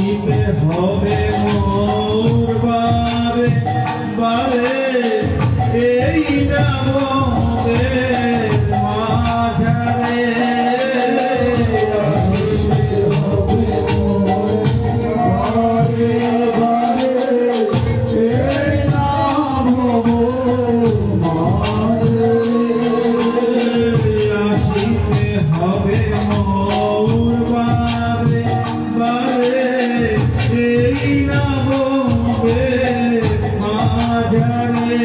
আসিবে হবে মোর বারে বারে এই নামের মাঝারে আসিবে হবে মোর বারে বারে এই নাম মাঝারে আসিবে হবে মোর বারে বারে এই নামের মাঝারে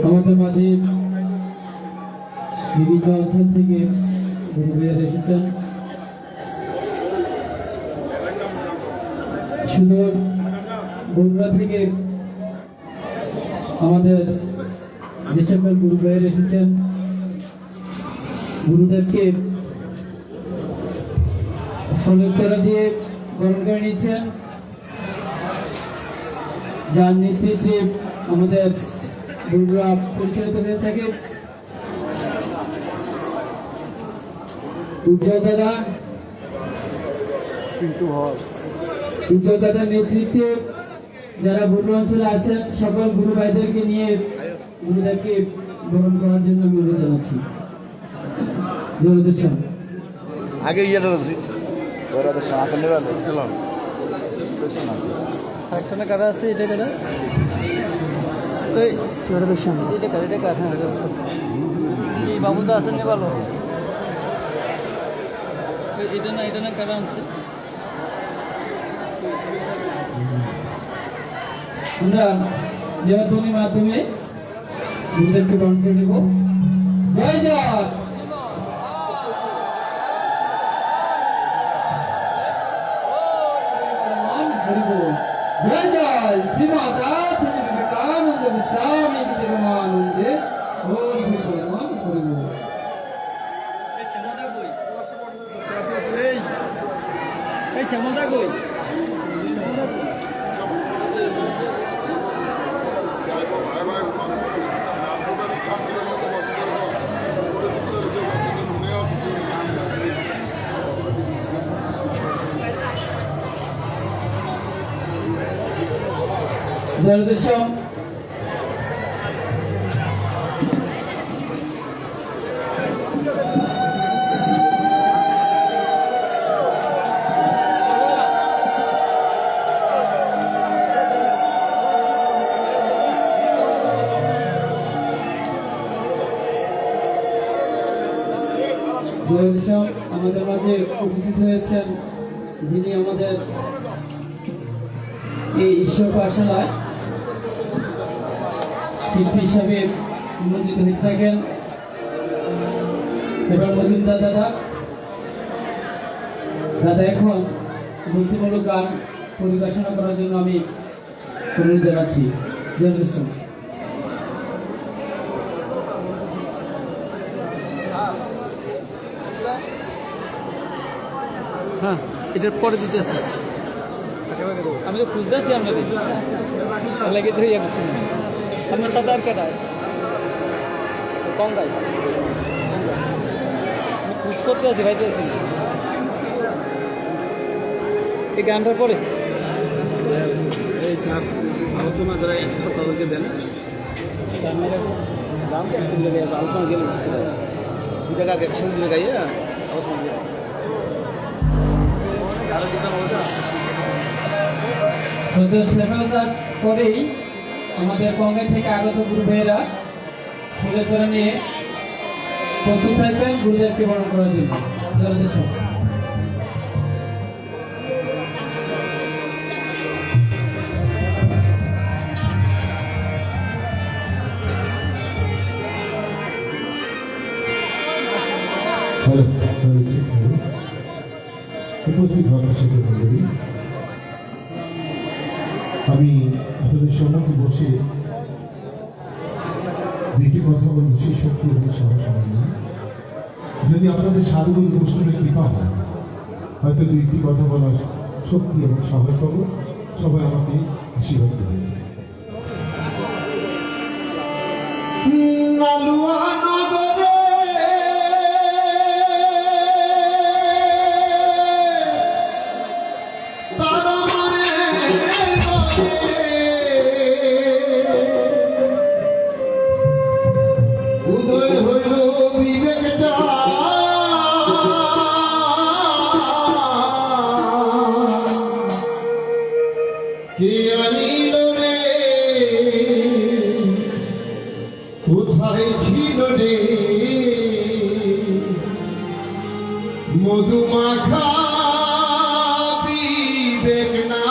আমাদের মাঝে বিভিন্ন অঞ্চল থেকে গুরু ভাইয়েরা এসেছেন। সুদূর বগুড়া থেকে আমাদের যে সকল গুরু ভাইয়েরা এসেছেন, গুরুদেবকে ফলোত্তরা দিয়ে গ্রহণ করে নিয়েছেন। যার নেতৃত্বে আমাদের গুরুরা পরিচালিত হয়ে থাকে। উজ্জ্বল দাদার নেতৃত্বে যারা বগুড়া অঞ্চলে আছেন সকল গুরু ভাইদেরকে নিয়ে গুরুদেবকে গ্রহণ করার জন্য আমি অনুরোধ জানাচ্ছি। আগে ইয়েটা রয়েছি আরেকখানে কারা আছে, এটা কারা এটা কার, এটা কার? হ্যাঁ, এই বাবুদা আছেন নি ভালো, এটা না কারা আনছে? আমরা দেওয়ার মাধ্যমে গুরুদেবকে গ্রহণ করে নেব। জয় জয় जय जय श्रीमाता चंद्र विवेकानंद स्वामी विवेकानंद हरि भगवान हरि बोल। শ্যামলদা কই? জয়দেশম আমাদের মাঝে উপস্থিত হয়েছেন, যিনি আমাদের এই ঈশ্বর পাঠশালায় শিল্পী হিসাবে নিমন্ত্রিত হয়ে থাকেন সেবার মজুমদার দাদা। এখন ভক্তিমূলক গান পরিবেশনা করার জন্য আমি অনুরোধ জানাচ্ছি। হ্যাঁ, এটার পরে দিতেছে। আমি তো খুঁজতেছি আপনাদের লেগে ধরে যাচ্ছি। আপনার সাথে আর কেটা কম গাই আমি খুঁজ করতে আছি, ভাইতে আছি। এই গানটার পরে এই স্যার আলোচনা যারা এক্সপার্ট তাদেরকে দেন, দাম তো একটু লেগে আছে, আলোচনা গেলে দু টাকা একসঙ্গে গাইয়ে আলোচনা গেলে আরো দিতাম পরেই আমাদের কংগ্রেস থেকে আগত গুরু ভাইয়েরা ফুলের করে নিয়ে প্রস্তুত থাকবেন গুরুদেবকে বরণ করার জন্য। উপস্থিত শিক্ষক মন্ডলী, আমি আপনাদের সম্মুখে বসে দুইটি কথা বলছি, শক্তি এবং সাহস নিয়ে। যদি আপনাদের সাধুগুরু বৈষ্ণবের কৃপা হয়, হয়তো দুইটি কথা বলার শক্তি এবং সাহস পাবো। সবাই আমাকে আশীর্বাদ দেবেন। উদয় হইল বিবেকটা, কে আনিল রে, কোথায় ছিল রে মধুমাখা বিবেক নাম।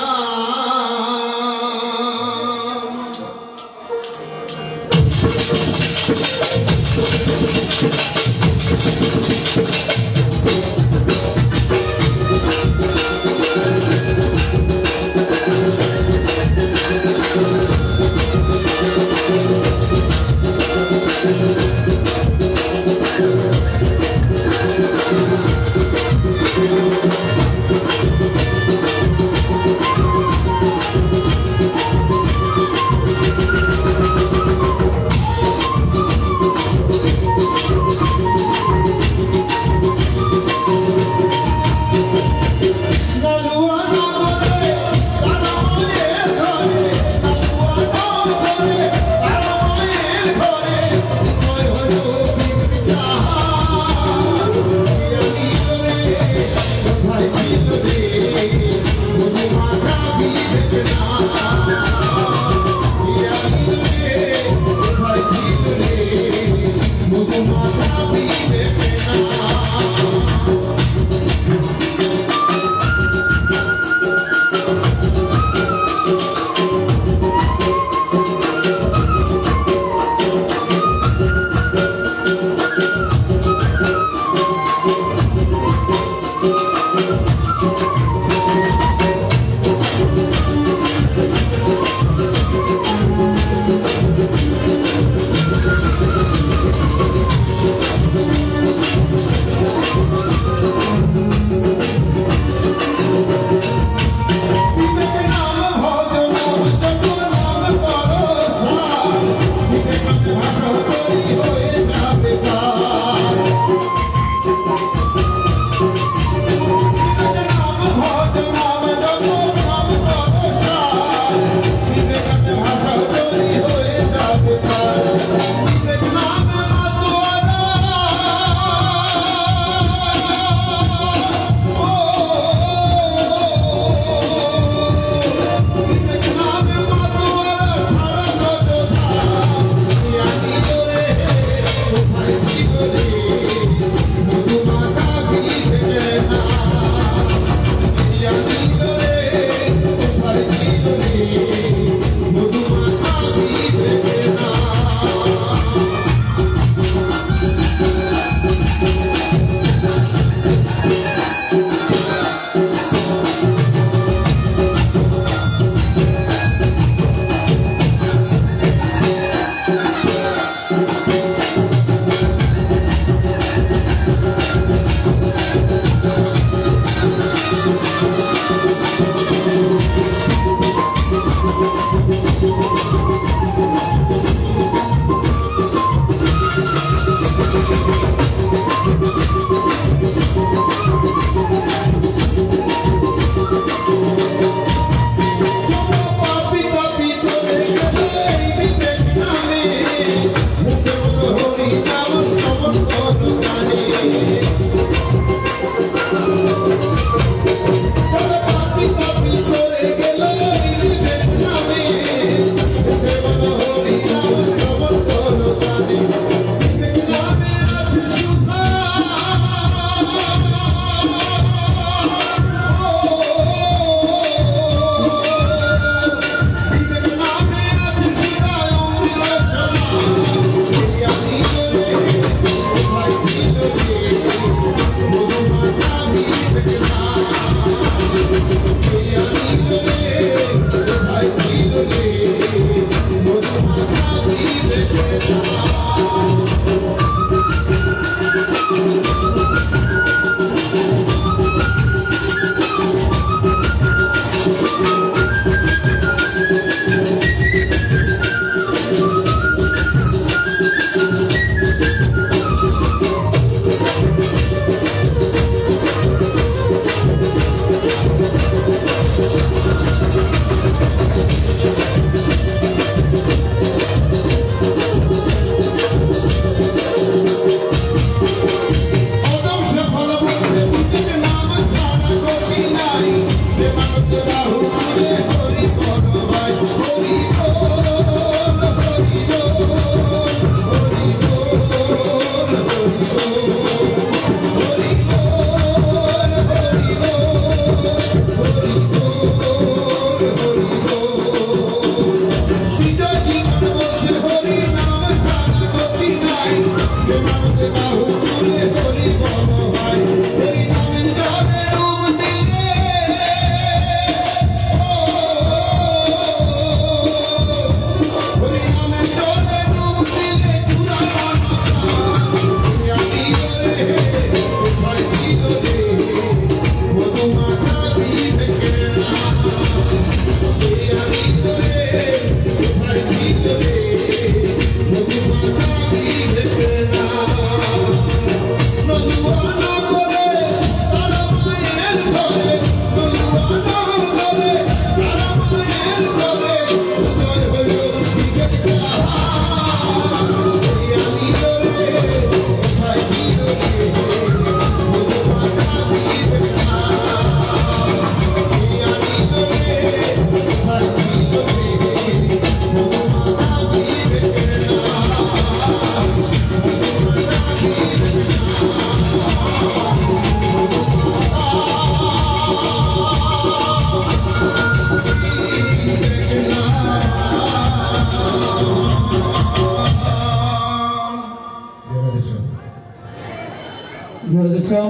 ঝড়দেশম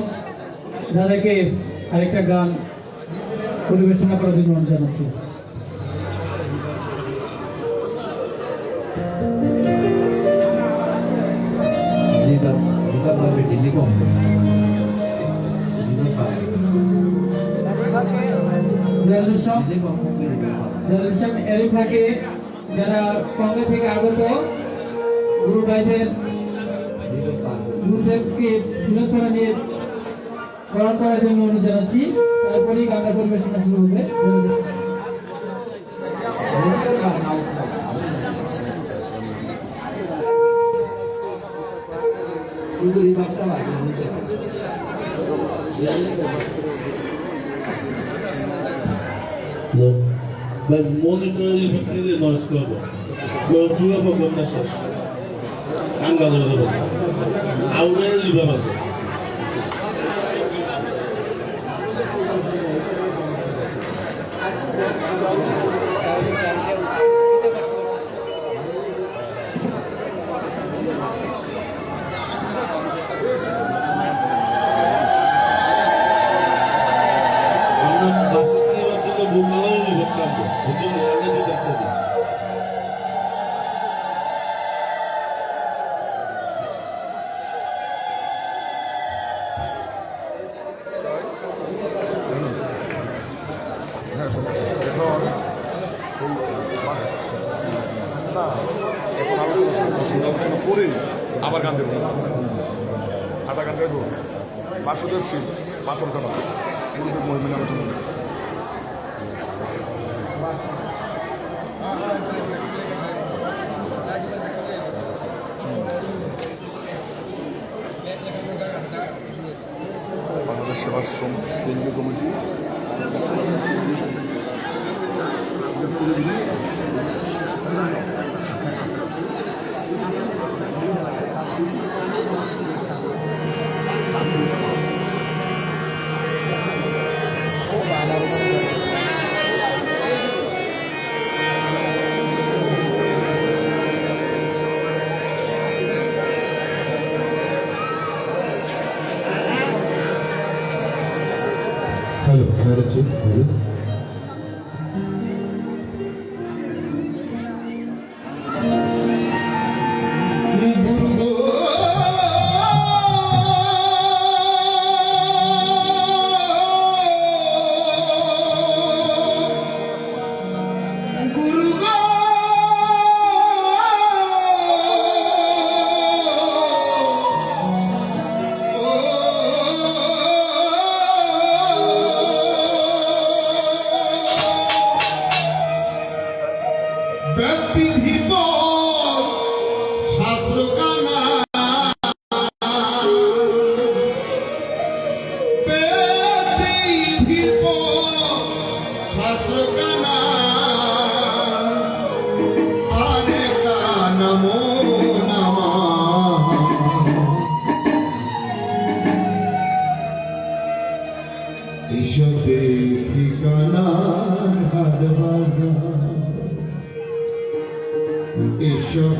দাদাকে আরেকটা গান পরিবেশনা করার জন্য অনুরোধ জানাচ্ছি। ঝড়দেশম এরই ফাঁকে যারা কংগ্রেস থেকে আগত গুরু ভাইদের গুরুদেবকে সুরক্ষা নিয়ে গ্রহণ করার জন্য অনুরোধ জানাচ্ছি। তারপরেই গানটা পরিবেশনা শুরু হবে। But monitor is really noise level. Well, two of them messages. Angle of the book. How rare is the message? আলোচনা করে আবার গান দেবো, আটা গান দেবো। বাসুদেব সিং পাথর কাটা গুরুদেব মহিমের আলোচনা বাংলাদেশ সেবাশ্রম কেন্দ্রীয় কমিটি হ্যালো হচ্ছে হ্যালো এসব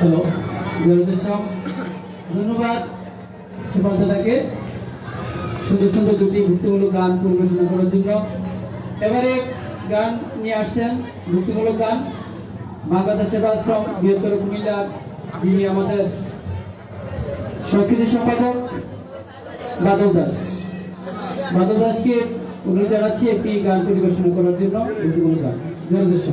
হ্যালো জয়দেব সাহেব, ধন্যবাদ সেবার দাদাকে সুন্দর সুন্দর দুটি ভক্তিমূলক গান পরিবেশনা করার জন্য। এবারে গান নিয়ে আসছেন ভক্তিমূলক গান বাংলাদেশ সেবাশ্রম বৃহত্তর কুমিল্লা, যিনি আমাদের সংস্কৃতি সম্পাদক বাদল দাস। বাদল দাসকে অনুরোধ জানাচ্ছি একটি গান পরিবেশনা করার জন্য। গান জয় দেশ।